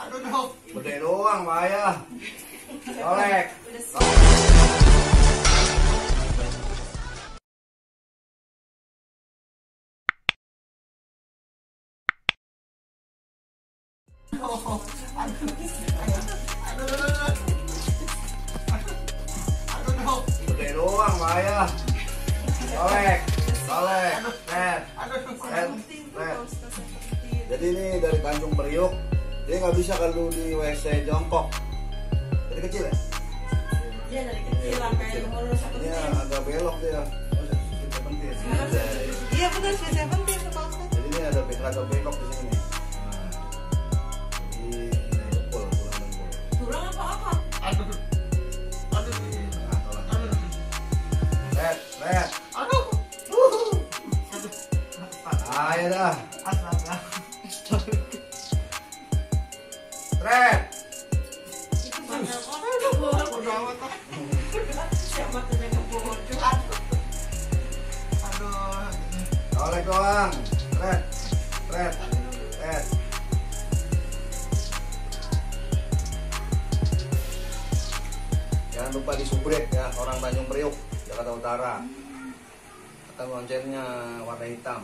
Aduh dong. Gede doang bahaya. Olek. Gede doang bahaya. Olek. Olek. Net. Jadi ini dari Tanjung Priok. Dia nggak bisa kalau di WC Jongkok. Dari kecil ya? Iya dari kecil sampai umur 1 Ini tahun. agak belok dia. Iya benar sudah 17 Pak. Jadi ini ada belok di sini. Jadi ini dempul, tulang dempul. Tulang apa? Aduh. Aduh. Lihat. Aduh. Ayo dah. Astaga. Tret. Itu banyak orang. Udah amat. Siapa tuh yang kebohongan? Aduh. Olek doang. Tret. Jangan lupa disubrek ya, orang Tanjung Priok, Jakarta Utara. Kata loncengnya warna hitam.